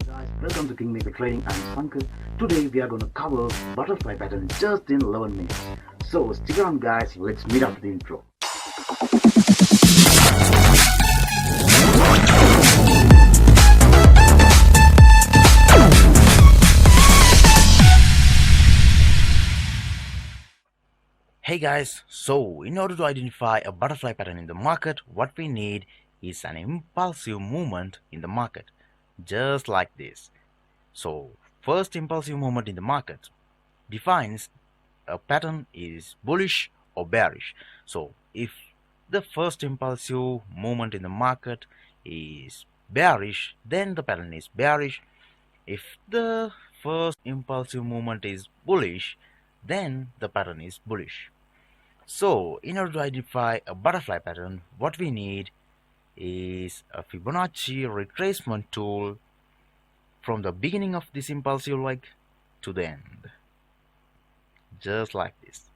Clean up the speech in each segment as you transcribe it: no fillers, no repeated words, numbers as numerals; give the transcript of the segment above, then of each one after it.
Guys, welcome to Kingmaker Trading. I'm Pankaj. Today we are going to cover butterfly pattern just in 11 minutes. So stick around guys, let's meet after the intro. Hey guys, so in order to identify a butterfly pattern in the market, what we need is an impulsive movement in the market, just like this. So first impulsive movement in the market defines a pattern is bullish or bearish. So if the first impulsive movement in the market is bearish, then the pattern is bearish. If the first impulsive movement is bullish, then the pattern is bullish. So in order to identify a butterfly pattern, what we need is a Fibonacci retracement tool from the beginning of this impulsive leg to the end, just like this.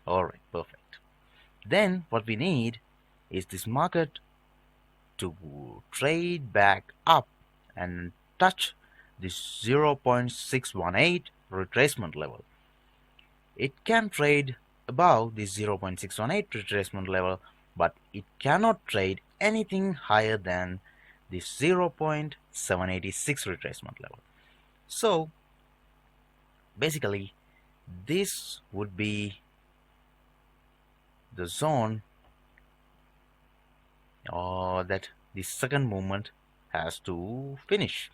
Alright, perfect. Then what we need is this market to trade back up and touch this 0.618 retracement level. It can trade above this 0.618 retracement level, but it cannot trade anything higher than this 0.786 retracement level. So basically this would be the zone that the second movement has to finish.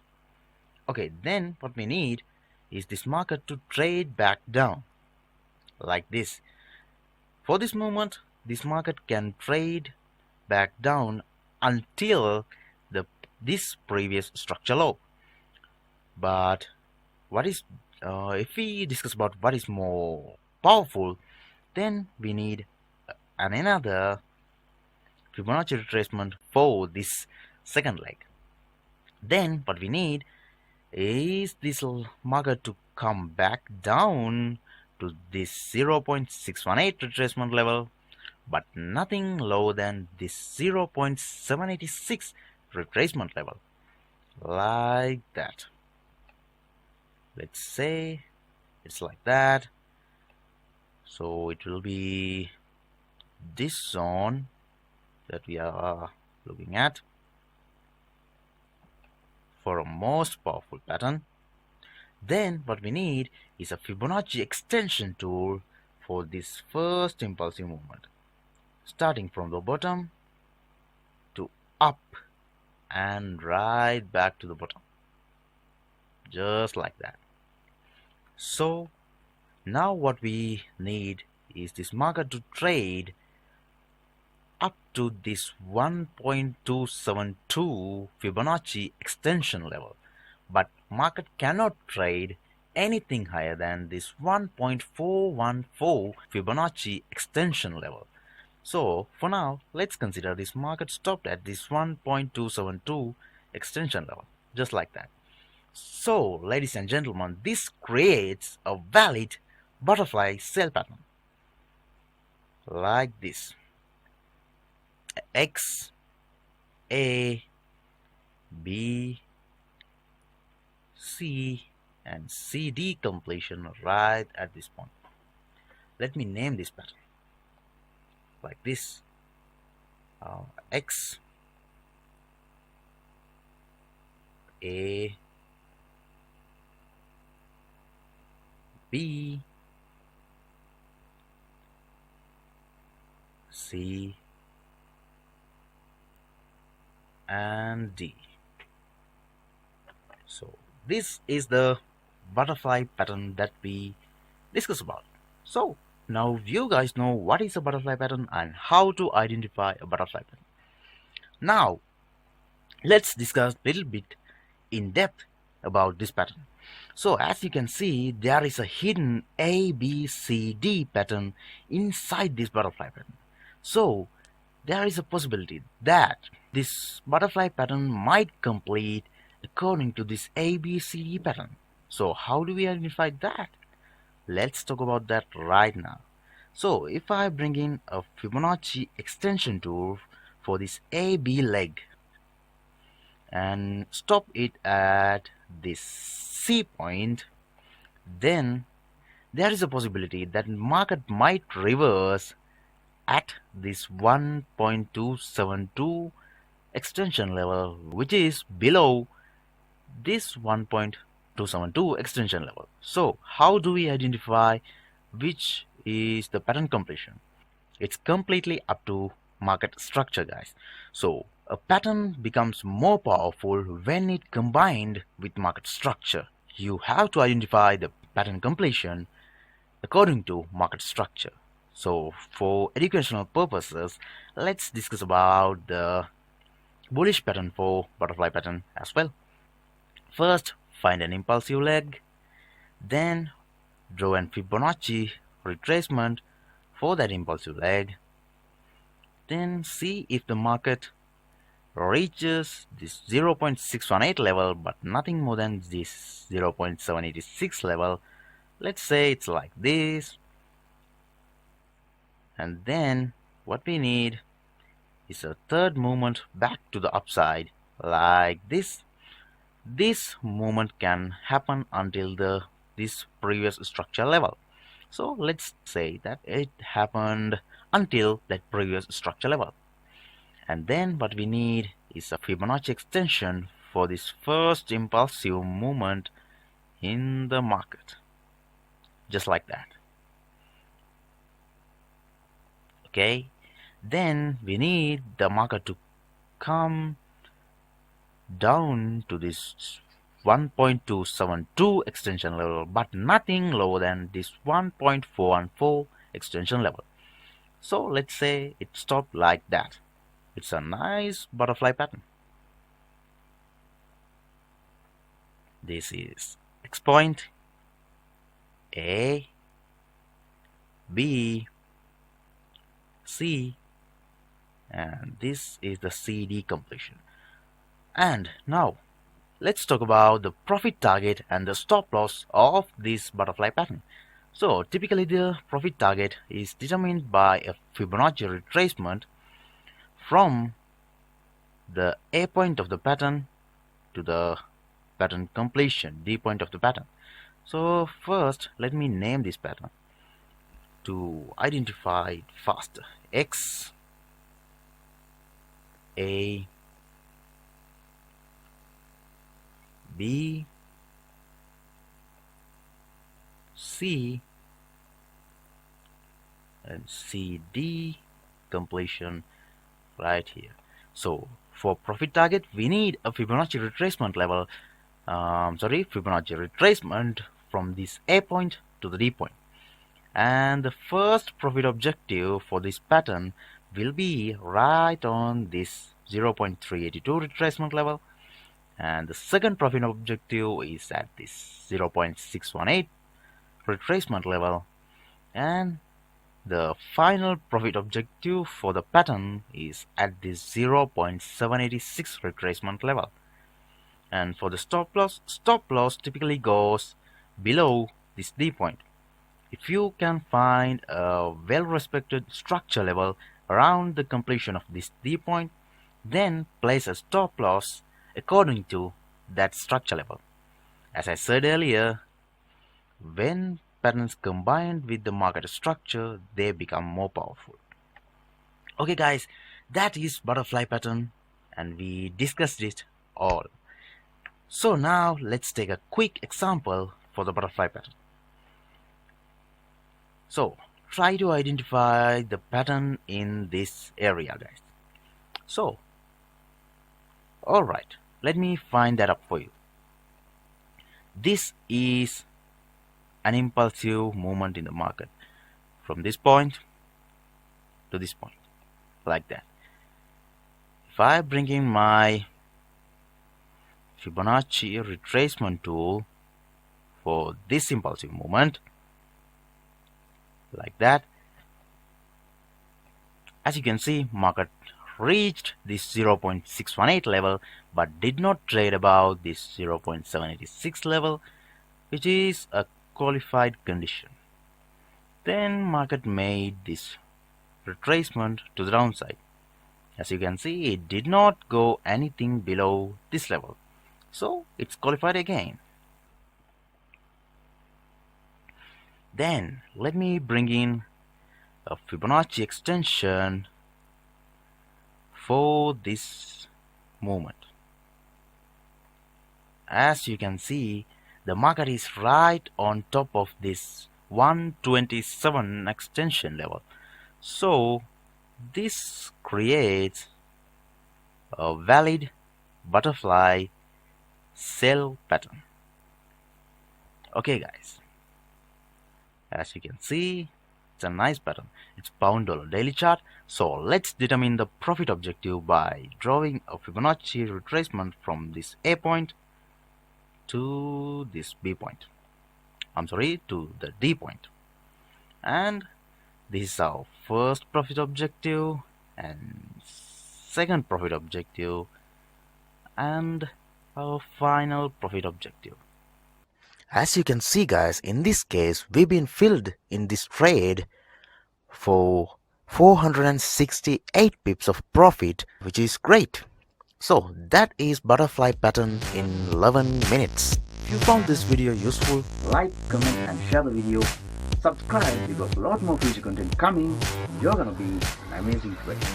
Okay, then what we need is this market to trade back down like this. For this movement, this market can trade back down until this previous structure low. But what is if we discuss about what is more powerful, then we need another Fibonacci retracement for this second leg. Then what we need is this market to come back down to this 0.618 retracement level, but nothing lower than this 0.786 retracement level, like that. Let's say it's like that. So it will be this zone that we are looking at for a most powerful pattern. Then what we need is a Fibonacci extension tool for this first impulsive movement, starting from the bottom to up and right back to the bottom, just like that. So now what we need is this market to trade up to this 1.272 Fibonacci extension level, but market cannot trade anything higher than this 1.414 Fibonacci extension level. So for now, let's consider this market stopped at this 1.272 extension level, just like that. So ladies and gentlemen, this creates a valid butterfly sell pattern like this: X, A, B, C and CD completion right at this point. Let me name this pattern like this: X, A, B, C and D. So this is the butterfly pattern that we discussed about. So now you guys know what is a butterfly pattern and how to identify a butterfly pattern. Now let's discuss a little bit in depth about this pattern. So as you can see, there is a hidden A, B, C, D pattern inside this butterfly pattern. So there is a possibility that this butterfly pattern might complete according to this ABCD pattern. So how do we identify that? Let's talk about that right now. So if I bring in a Fibonacci extension tool for this AB leg, and stop it at this C point, then there is a possibility that market might reverse at this 1.272 extension level, which is below this 1.272 extension level. So how do we identify which is the pattern completion? It's completely up to market structure, guys. So a pattern becomes more powerful when it combined with market structure. You have to identify the pattern completion according to market structure. So for educational purposes, let's discuss about the bullish pattern for butterfly pattern as well. First, find an impulsive leg, then draw an Fibonacci retracement for that impulsive leg, then see if the market reaches this 0.618 level but nothing more than this 0.786 level. Let's say it's like this, and then what we need is a third movement back to the upside like this. This movement can happen until this previous structure level. So let's say that it happened until that previous structure level. And then what we need is a Fibonacci extension for this first impulsive movement in the market. Just like that. Okay. Then we need the market to come down to this 1.272 extension level, but nothing lower than this 1.414 extension level. So let's say it stopped like that. It's a nice butterfly pattern. This is X point, A, B, C, and this is the CD completion. And now let's talk about the profit target and the stop loss of this butterfly pattern. So typically the profit target is determined by a Fibonacci retracement from the A point of the pattern to the pattern completion, D point of the pattern. So first let me name this pattern to identify it faster. X, A, B, C, and CD completion right here. So for profit target, we need a Fibonacci retracement level. Fibonacci retracement from this A point to the D point. And the first profit objective for this pattern will be right on this 0.382 retracement level. And the second profit objective is at this 0.618 retracement level, and the final profit objective for the pattern is at this 0.786 retracement level. And for the stop loss typically goes below this D point. If you can find a well-respected structure level around the completion of this D point, then place a stop loss according to that structure level. As I said earlier, when patterns combined with the market structure, they become more powerful. Okay guys, that is butterfly pattern and we discussed it all. So now let's take a quick example for the butterfly pattern. So try to identify the pattern in this area, guys. So alright, let me find that up for you. This is an impulsive movement in the market from this point to this point, like that. If I bring in my Fibonacci retracement tool for this impulsive movement, like that, as you can see, market reached this 0.618 level but did not trade above this 0.786 level, which is a qualified condition. Then market made this retracement to the downside, As you can see, it did not go anything below this level, so it's qualified again. Then let me bring in a Fibonacci extension for this movement. As you can see, the market is right on top of this 127 extension level, so this creates a valid butterfly sell pattern. Okay guys, as you can see, it's a nice pattern. It's pound dollar daily chart. So let's determine the profit objective by drawing a Fibonacci retracement from this A point to this B point. I'm sorry, to the D point. And this is our first profit objective and second profit objective and our final profit objective. As you can see guys, in this case we've been filled in this trade for 468 pips of profit, which is great. So that is butterfly pattern in 11 minutes. If you found this video useful, like, comment and share the video. Subscribe because a lot more future content coming. You're gonna be an amazing trader.